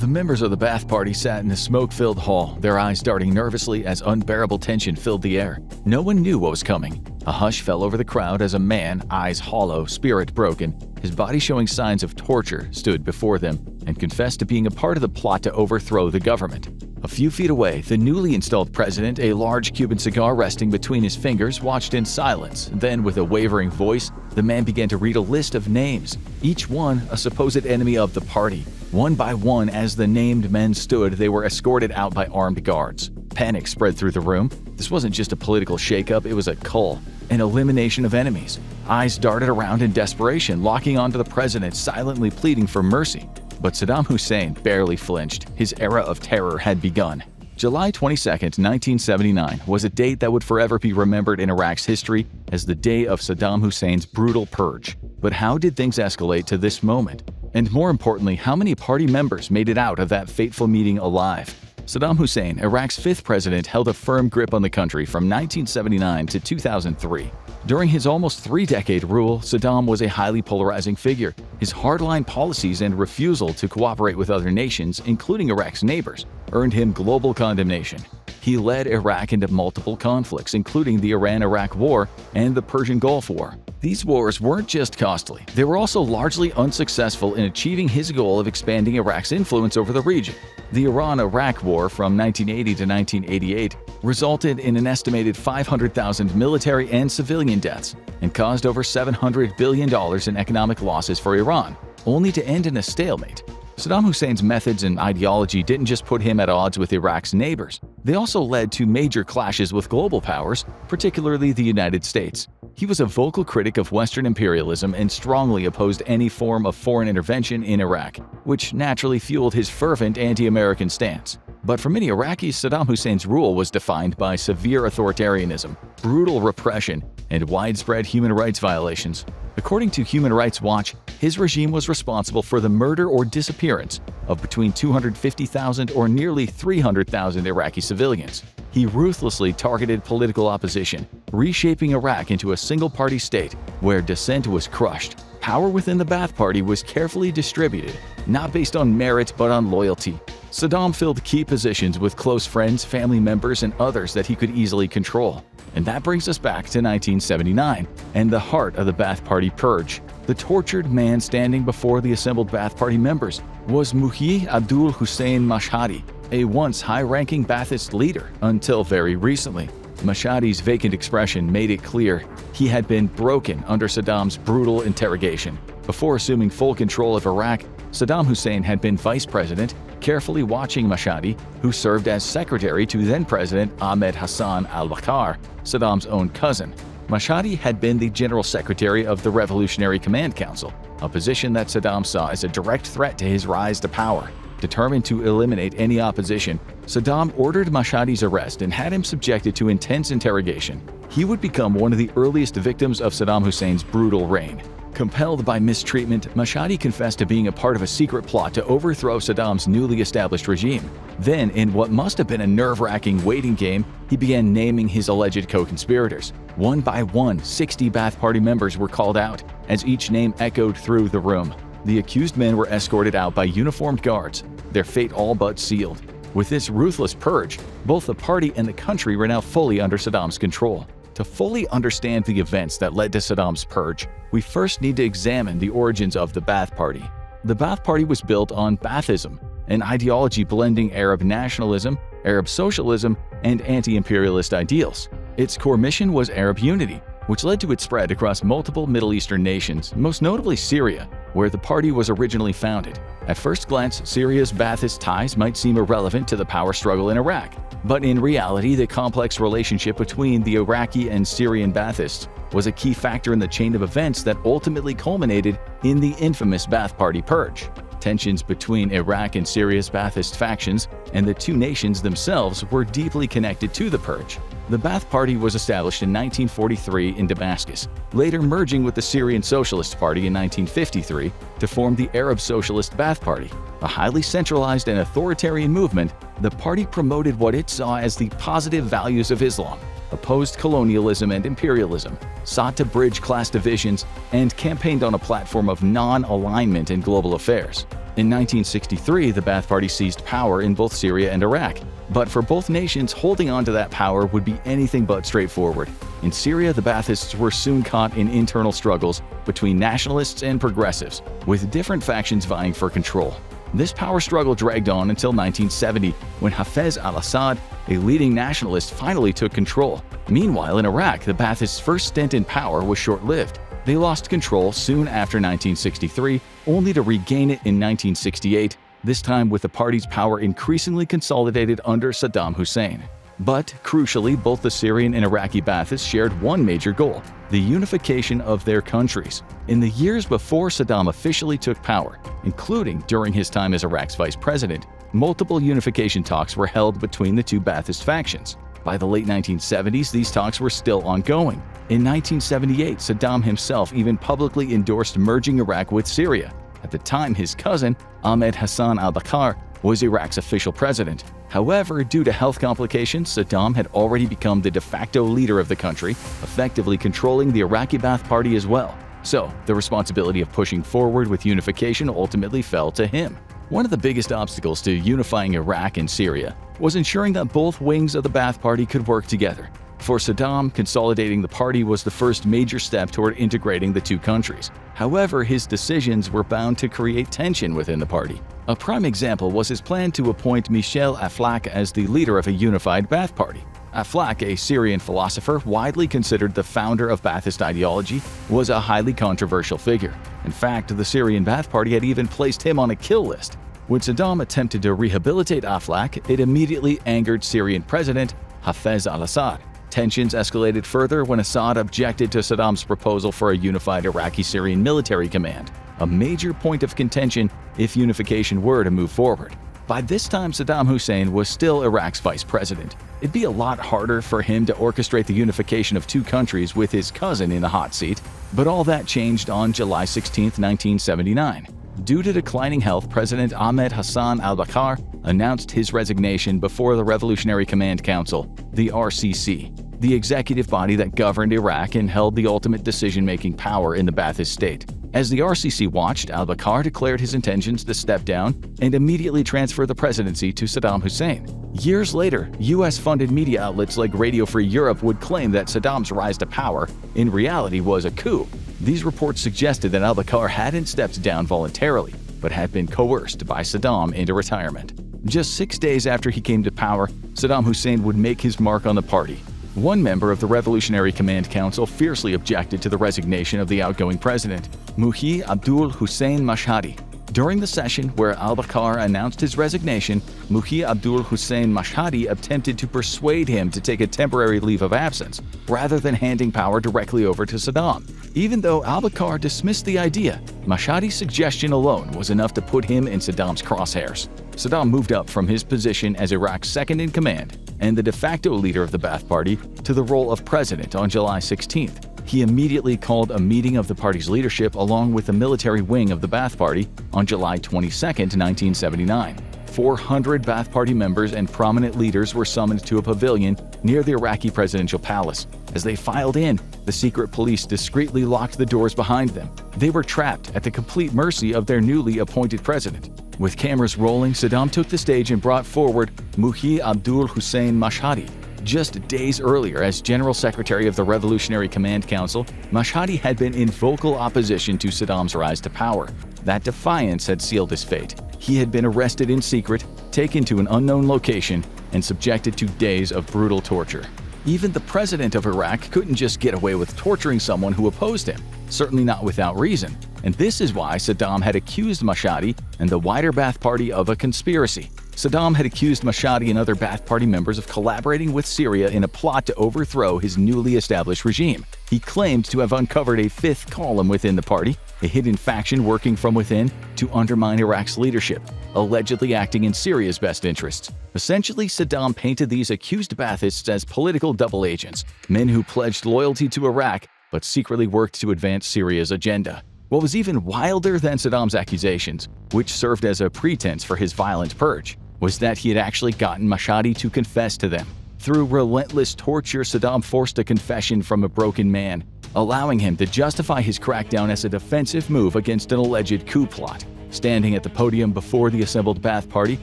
The members of the Ba'ath Party sat in a smoke-filled hall, their eyes darting nervously as unbearable tension filled the air. No one knew what was coming. A hush fell over the crowd as a man, eyes hollow, spirit broken, his body showing signs of torture, stood before them and confessed to being a part of the plot to overthrow the government. A few feet away, the newly installed president, a large Cuban cigar resting between his fingers, watched in silence. Then, with a wavering voice, the man began to read a list of names, each one a supposed enemy of the party. One by one, as the named men stood, they were escorted out by armed guards. Panic spread through the room. This wasn't just a political shakeup, it was a cull, an elimination of enemies. Eyes darted around in desperation, locking onto the president, silently pleading for mercy. But Saddam Hussein barely flinched. His era of terror had begun. July 22, 1979 was a date that would forever be remembered in Iraq's history as the day of Saddam Hussein's brutal purge. But how did things escalate to this moment? And more importantly, how many party members made it out of that fateful meeting alive? Saddam Hussein, Iraq's fifth president, held a firm grip on the country from 1979 to 2003. During his almost three-decade rule, Saddam was a highly polarizing figure. His hardline policies and refusal to cooperate with other nations, including Iraq's neighbors, earned him global condemnation. He led Iraq into multiple conflicts, including the Iran-Iraq War and the Persian Gulf War. These wars weren't just costly, they were also largely unsuccessful in achieving his goal of expanding Iraq's influence over the region. The Iran-Iraq War from 1980 to 1988 resulted in an estimated 500,000 military and civilian deaths and caused over $700 billion in economic losses for Iran, only to end in a stalemate. Saddam Hussein's methods and ideology didn't just put him at odds with Iraq's neighbors, they also led to major clashes with global powers, particularly the United States. He was a vocal critic of Western imperialism and strongly opposed any form of foreign intervention in Iraq, which naturally fueled his fervent anti-American stance. But for many Iraqis, Saddam Hussein's rule was defined by severe authoritarianism, brutal repression, and widespread human rights violations. According to Human Rights Watch, his regime was responsible for the murder or disappearance of between 250,000 or nearly 300,000 Iraqi civilians. He ruthlessly targeted political opposition, reshaping Iraq into a single-party state where dissent was crushed. Power within the Ba'ath Party was carefully distributed, not based on merit but on loyalty. Saddam filled key positions with close friends, family members, and others that he could easily control. And that brings us back to 1979 and the heart of the Ba'ath Party purge. The tortured man standing before the assembled Ba'ath Party members was Muhyi Abdul Hussein Mashhadi, a once high-ranking Ba'athist leader until very recently. Mashhadi's vacant expression made it clear he had been broken under Saddam's brutal interrogation. Before assuming full control of Iraq, Saddam Hussein had been vice president, carefully watching Mashhadi, who served as secretary to then-president Ahmed Hassan al-Bakr, Saddam's own cousin. Mashhadi had been the general secretary of the Revolutionary Command Council, a position that Saddam saw as a direct threat to his rise to power. Determined to eliminate any opposition, Saddam ordered Mashhadi's arrest and had him subjected to intense interrogation. He would become one of the earliest victims of Saddam Hussein's brutal reign. Compelled by mistreatment, Mashhadi confessed to being a part of a secret plot to overthrow Saddam's newly established regime. Then, in what must have been a nerve-wracking waiting game, he began naming his alleged co-conspirators. One by one, 60 Ba'ath Party members were called out, as each name echoed through the room. The accused men were escorted out by uniformed guards, their fate all but sealed. With this ruthless purge, both the party and the country were now fully under Saddam's control. To fully understand the events that led to Saddam's purge, we first need to examine the origins of the Ba'ath Party. The Ba'ath Party was built on Ba'athism, an ideology blending Arab nationalism, Arab socialism, and anti-imperialist ideals. Its core mission was Arab unity, which led to its spread across multiple Middle Eastern nations, most notably Syria, where the party was originally founded. At first glance, Syria's Ba'athist ties might seem irrelevant to the power struggle in Iraq, but in reality, the complex relationship between the Iraqi and Syrian Ba'athists was a key factor in the chain of events that ultimately culminated in the infamous Ba'ath Party purge. Tensions between Iraq and Syria's Ba'athist factions and the two nations themselves were deeply connected to the purge. The Ba'ath Party was established in 1943 in Damascus, later merging with the Syrian Socialist Party in 1953 to form the Arab Socialist Ba'ath Party. A highly centralized and authoritarian movement, the party promoted what it saw as the positive values of Islam. opposed colonialism and imperialism, sought to bridge class divisions, and campaigned on a platform of non-alignment in global affairs. In 1963, the Ba'ath Party seized power in both Syria and Iraq. But for both nations, holding on to that power would be anything but straightforward. In Syria, the Ba'athists were soon caught in internal struggles between nationalists and progressives, with different factions vying for control. This power struggle dragged on until 1970, when Hafez al-Assad, a leading nationalist, finally took control. Meanwhile, in Iraq, the Ba'athists' first stint in power was short-lived. They lost control soon after 1963, only to regain it in 1968, this time with the party's power increasingly consolidated under Saddam Hussein. But, crucially, both the Syrian and Iraqi Ba'athists shared one major goal: the unification of their countries. In the years before Saddam officially took power, including during his time as Iraq's vice president, multiple unification talks were held between the two Ba'athist factions. By the late 1970s, these talks were still ongoing. In 1978, Saddam himself even publicly endorsed merging Iraq with Syria. At the time, his cousin, Ahmed Hassan al-Bakr, was Iraq's official president. However, due to health complications, Saddam had already become the de facto leader of the country, effectively controlling the Iraqi Ba'ath Party as well. So, the responsibility of pushing forward with unification ultimately fell to him. One of the biggest obstacles to unifying Iraq and Syria was ensuring that both wings of the Ba'ath Party could work together. For Saddam, consolidating the party was the first major step toward integrating the two countries. However, his decisions were bound to create tension within the party. A prime example was his plan to appoint Michel Aflaq as the leader of a unified Ba'ath Party. Aflaq, a Syrian philosopher widely considered the founder of Ba'athist ideology, was a highly controversial figure. In fact, the Syrian Ba'ath Party had even placed him on a kill list. When Saddam attempted to rehabilitate Aflaq, it immediately angered Syrian President Hafez al-Assad. Tensions escalated further when Assad objected to Saddam's proposal for a unified Iraqi-Syrian military command, a major point of contention if unification were to move forward. By this time, Saddam Hussein was still Iraq's vice president. It'd be a lot harder for him to orchestrate the unification of two countries with his cousin in the hot seat, but all that changed on July 16, 1979. Due to declining health, President Ahmed Hassan al-Bakr announced his resignation before the Revolutionary Command Council, the RCC, the executive body that governed Iraq and held the ultimate decision-making power in the Ba'athist state. As the RCC watched, al-Bakr declared his intentions to step down and immediately transfer the presidency to Saddam Hussein. Years later, US-funded media outlets like Radio Free Europe would claim that Saddam's rise to power in reality was a coup. These reports suggested that al-Bakr hadn't stepped down voluntarily, but had been coerced by Saddam into retirement. Just 6 days after he came to power, Saddam Hussein would make his mark on the party. One member of the Revolutionary Command Council fiercely objected to the resignation of the outgoing president, Muhi Abdul Hussein Mashhadi. During the session where al-Bakr announced his resignation, Muhi Abdul Hussein Mashhadi attempted to persuade him to take a temporary leave of absence, rather than handing power directly over to Saddam. Even though al-Bakr dismissed the idea, Mashhadi's suggestion alone was enough to put him in Saddam's crosshairs. Saddam moved up from his position as Iraq's second-in-command and the de facto leader of the Ba'ath Party to the role of president on July 16th. He immediately called a meeting of the party's leadership along with the military wing of the Ba'ath Party on July 22, 1979. 400 Ba'ath Party members and prominent leaders were summoned to a pavilion near the Iraqi presidential palace. As they filed in, the secret police discreetly locked the doors behind them. They were trapped at the complete mercy of their newly appointed president. With cameras rolling, Saddam took the stage and brought forward Muhi Abdul Hussein Mashhadi. Just days earlier, as General Secretary of the Revolutionary Command Council, Mashhadi had been in vocal opposition to Saddam's rise to power. That defiance had sealed his fate. He had been arrested in secret, taken to an unknown location, and subjected to days of brutal torture. Even the president of Iraq couldn't just get away with torturing someone who opposed him, certainly not without reason. And this is why Saddam had accused Mashhadi and the wider Ba'ath Party of a conspiracy. Saddam had accused Mashhadi and other Ba'ath Party members of collaborating with Syria in a plot to overthrow his newly established regime. He claimed to have uncovered a fifth column within the party, a hidden faction working from within to undermine Iraq's leadership, allegedly acting in Syria's best interests. Essentially, Saddam painted these accused Ba'athists as political double agents, men who pledged loyalty to Iraq but secretly worked to advance Syria's agenda. What was even wilder than Saddam's accusations, which served as a pretense for his violent purge, was that he had actually gotten Mashhadi to confess to them. Through relentless torture, Saddam forced a confession from a broken man, allowing him to justify his crackdown as a defensive move against an alleged coup plot. Standing at the podium before the assembled Ba'ath Party,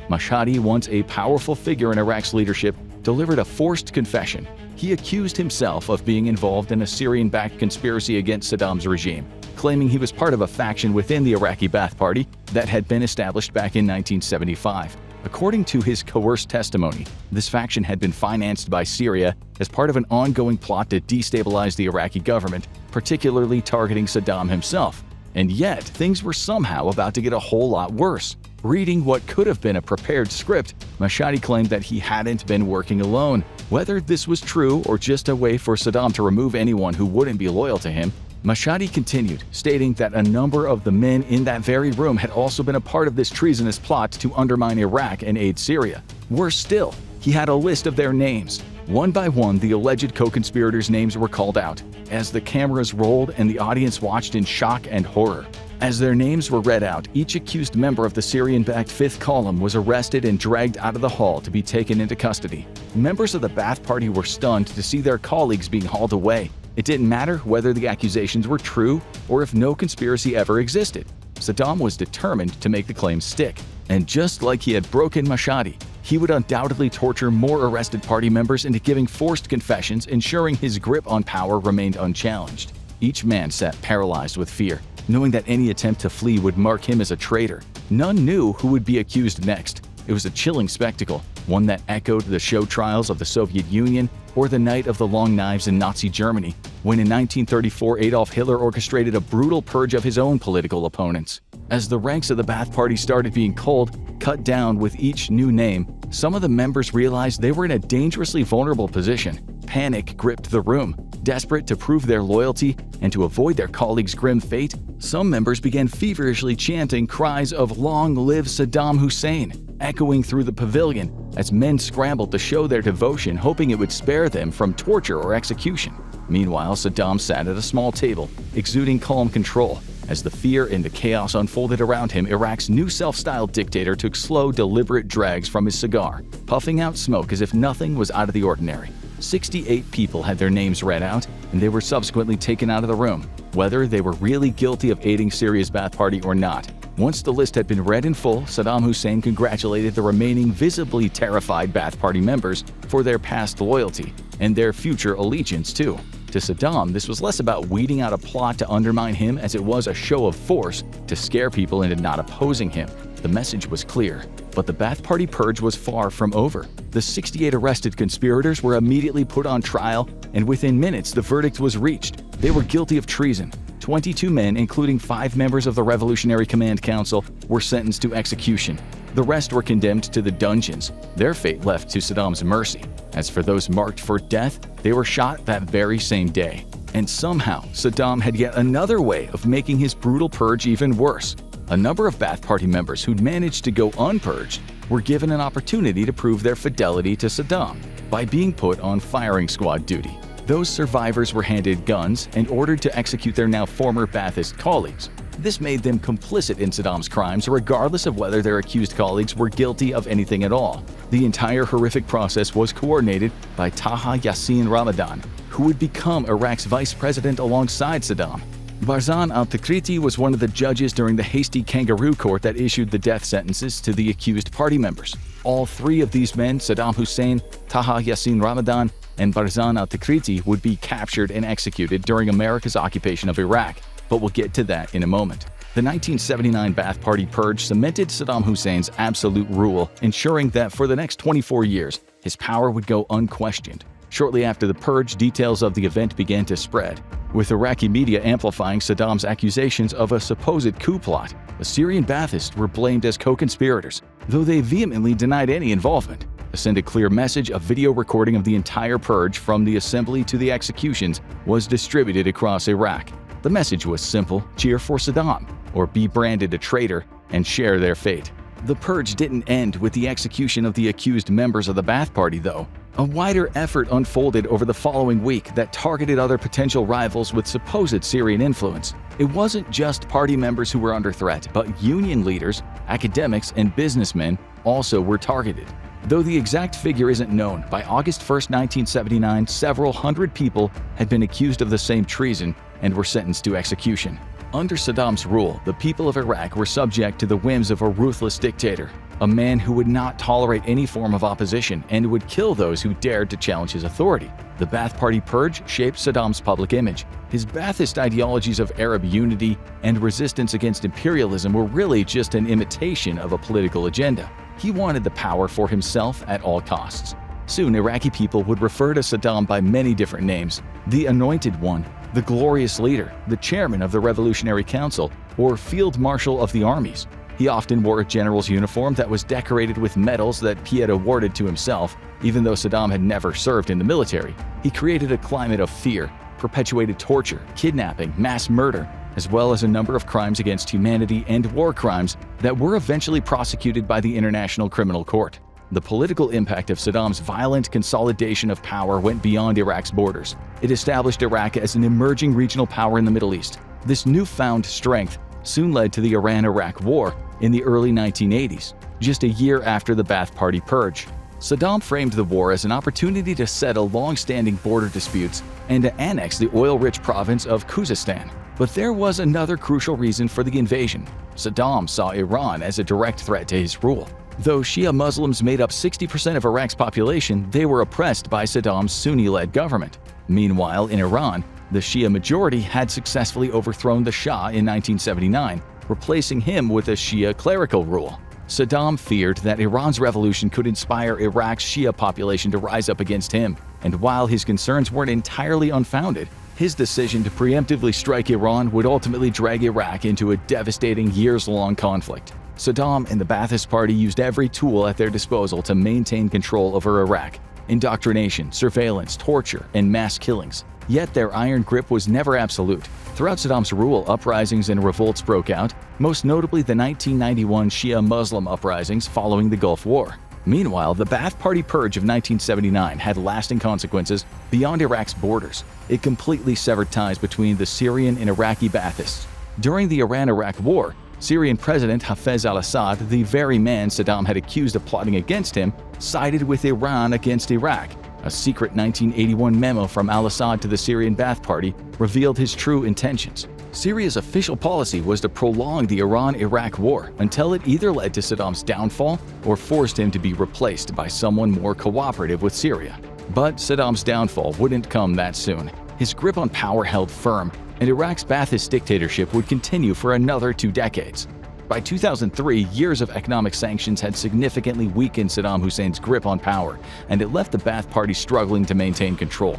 Mashhadi, once a powerful figure in Iraq's leadership, delivered a forced confession. He accused himself of being involved in a Syrian-backed conspiracy against Saddam's regime, claiming he was part of a faction within the Iraqi Ba'ath Party that had been established back in 1975. According to his coerced testimony, this faction had been financed by Syria as part of an ongoing plot to destabilize the Iraqi government, particularly targeting Saddam himself. And yet, things were somehow about to get a whole lot worse. Reading what could have been a prepared script, Mashhadi claimed that he hadn't been working alone. Whether this was true or just a way for Saddam to remove anyone who wouldn't be loyal to him, Mashhadi continued, stating that a number of the men in that very room had also been a part of this treasonous plot to undermine Iraq and aid Syria. Worse still, he had a list of their names. One by one, the alleged co-conspirators' names were called out, as the cameras rolled and the audience watched in shock and horror. As their names were read out, each accused member of the Syrian-backed Fifth Column was arrested and dragged out of the hall to be taken into custody. Members of the Ba'ath Party were stunned to see their colleagues being hauled away. It didn't matter whether the accusations were true or if no conspiracy ever existed. Saddam was determined to make the claims stick. And just like he had broken Mashhadi, he would undoubtedly torture more arrested party members into giving forced confessions, ensuring his grip on power remained unchallenged. Each man sat paralyzed with fear, knowing that any attempt to flee would mark him as a traitor. None knew who would be accused next. It was a chilling spectacle, one that echoed the show trials of the Soviet Union or the Night of the Long Knives in Nazi Germany, when in 1934 Adolf Hitler orchestrated a brutal purge of his own political opponents. As the ranks of the Ba'ath Party started being cut down with each new name, some of the members realized they were in a dangerously vulnerable position. Panic gripped the room. Desperate to prove their loyalty and to avoid their colleagues' grim fate, some members began feverishly chanting cries of "Long live Saddam Hussein," echoing through the pavilion as men scrambled to show their devotion, hoping it would spare them from torture or execution. Meanwhile, Saddam sat at a small table, exuding calm control. As the fear and the chaos unfolded around him, Iraq's new self-styled dictator took slow, deliberate drags from his cigar, puffing out smoke as if nothing was out of the ordinary. 68 people had their names read out, and they were subsequently taken out of the room, whether they were really guilty of aiding Syria's Ba'ath Party or not. Once the list had been read in full, Saddam Hussein congratulated the remaining visibly terrified Ba'ath Party members for their past loyalty and their future allegiance too. To Saddam, this was less about weeding out a plot to undermine him as it was a show of force to scare people into not opposing him. The message was clear, but the Ba'ath Party purge was far from over. The 68 arrested conspirators were immediately put on trial, and within minutes the verdict was reached. They were guilty of treason. 22 men, including 5 members of the Revolutionary Command Council, were sentenced to execution. The rest were condemned to the dungeons, their fate left to Saddam's mercy. As for those marked for death, they were shot that very same day. And somehow, Saddam had yet another way of making his brutal purge even worse. A number of Ba'ath Party members who'd managed to go unpurged were given an opportunity to prove their fidelity to Saddam by being put on firing squad duty. Those survivors were handed guns and ordered to execute their now former Ba'athist colleagues. This made them complicit in Saddam's crimes, regardless of whether their accused colleagues were guilty of anything at all. The entire horrific process was coordinated by Taha Yassin Ramadan, who would become Iraq's vice president alongside Saddam. Barzan al-Takriti was one of the judges during the hasty kangaroo court that issued the death sentences to the accused party members. All 3 of these men, Saddam Hussein, Taha Yassin Ramadan, and Barzan al-Takriti, would be captured and executed during America's occupation of Iraq, but we'll get to that in a moment. The 1979 Ba'ath Party purge cemented Saddam Hussein's absolute rule, ensuring that for the next 24 years, his power would go unquestioned. Shortly after the purge, details of the event began to spread, with Iraqi media amplifying Saddam's accusations of a supposed coup plot. The Syrian Ba'athists were blamed as co-conspirators, though they vehemently denied any involvement. To send a clear message, a video recording of the entire purge, from the assembly to the executions, was distributed across Iraq. The message was simple: cheer for Saddam, or be branded a traitor and share their fate. The purge didn't end with the execution of the accused members of the Ba'ath Party, though. A wider effort unfolded over the following week that targeted other potential rivals with supposed Syrian influence. It wasn't just party members who were under threat, but union leaders, academics, and businessmen also were targeted. Though the exact figure isn't known, by August 1, 1979, several hundred people had been accused of the same treason and were sentenced to execution. Under Saddam's rule, the people of Iraq were subject to the whims of a ruthless dictator, a man who would not tolerate any form of opposition and would kill those who dared to challenge his authority. The Ba'ath Party Purge shaped Saddam's public image. His Ba'athist ideologies of Arab unity and resistance against imperialism were really just an imitation of a political agenda. He wanted the power for himself at all costs. Soon, Iraqi people would refer to Saddam by many different names: the Anointed One, the Glorious Leader, the Chairman of the Revolutionary Council, or Field Marshal of the Armies. He often wore a general's uniform that was decorated with medals that he had awarded to himself. Even though Saddam had never served in the military, he created a climate of fear, perpetuated torture, kidnapping, mass murder, as well as a number of crimes against humanity and war crimes that were eventually prosecuted by the International Criminal Court. The political impact of Saddam's violent consolidation of power went beyond Iraq's borders. It established Iraq as an emerging regional power in the Middle East. This newfound strength soon led to the Iran-Iraq War in the early 1980s, just a year after the Ba'ath Party Purge. Saddam framed the war as an opportunity to settle long-standing border disputes and to annex the oil-rich province of Khuzestan. But there was another crucial reason for the invasion. Saddam saw Iran as a direct threat to his rule. Though Shia Muslims made up 60% of Iraq's population, they were oppressed by Saddam's Sunni-led government. Meanwhile, in Iran, the Shia majority had successfully overthrown the Shah in 1979, replacing him with a Shia clerical rule. Saddam feared that Iran's revolution could inspire Iraq's Shia population to rise up against him, and while his concerns weren't entirely unfounded, his decision to preemptively strike Iran would ultimately drag Iraq into a devastating years-long conflict. Saddam and the Ba'athist Party used every tool at their disposal to maintain control over Iraq: indoctrination, surveillance, torture, and mass killings. Yet their iron grip was never absolute. Throughout Saddam's rule, uprisings and revolts broke out, most notably the 1991 Shia Muslim uprisings following the Gulf War. Meanwhile, the Ba'ath Party Purge of 1979 had lasting consequences beyond Iraq's borders. It completely severed ties between the Syrian and Iraqi Ba'athists. During the Iran-Iraq War, Syrian President Hafez al-Assad, the very man Saddam had accused of plotting against him, sided with Iran against Iraq. A secret 1981 memo from al-Assad to the Syrian Ba'ath Party revealed his true intentions. Syria's official policy was to prolong the Iran-Iraq War until it either led to Saddam's downfall or forced him to be replaced by someone more cooperative with Syria. But Saddam's downfall wouldn't come that soon. His grip on power held firm, and Iraq's Ba'athist dictatorship would continue for another 2 decades. By 2003, years of economic sanctions had significantly weakened Saddam Hussein's grip on power, and it left the Ba'ath Party struggling to maintain control.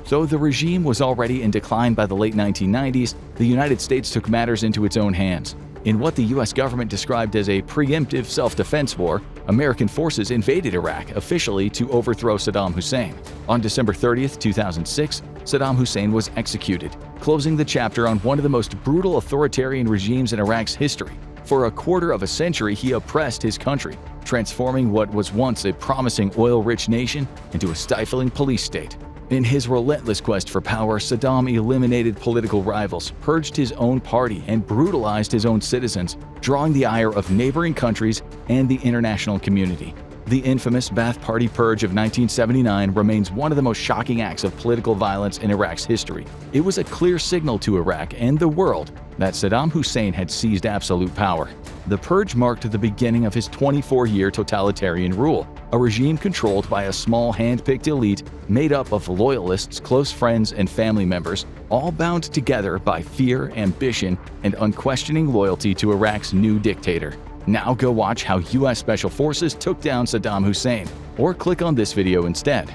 Though the regime was already in decline by the late 1990s, the United States took matters into its own hands. In what the U.S. government described as a preemptive self-defense war, American forces invaded Iraq officially to overthrow Saddam Hussein. On December 30, 2006, Saddam Hussein was executed, closing the chapter on one of the most brutal authoritarian regimes in Iraq's history. For a quarter of a century, he oppressed his country, transforming what was once a promising oil-rich nation into a stifling police state. In his relentless quest for power, Saddam eliminated political rivals, purged his own party, and brutalized his own citizens, drawing the ire of neighboring countries and the international community. The infamous Ba'ath Party Purge of 1979 remains one of the most shocking acts of political violence in Iraq's history. It was a clear signal to Iraq and the world that Saddam Hussein had seized absolute power. The purge marked the beginning of his 24-year totalitarian rule, a regime controlled by a small hand-picked elite made up of loyalists, close friends, and family members, all bound together by fear, ambition, and unquestioning loyalty to Iraq's new dictator. Now go watch how U.S. Special Forces took down Saddam Hussein, or click on this video instead.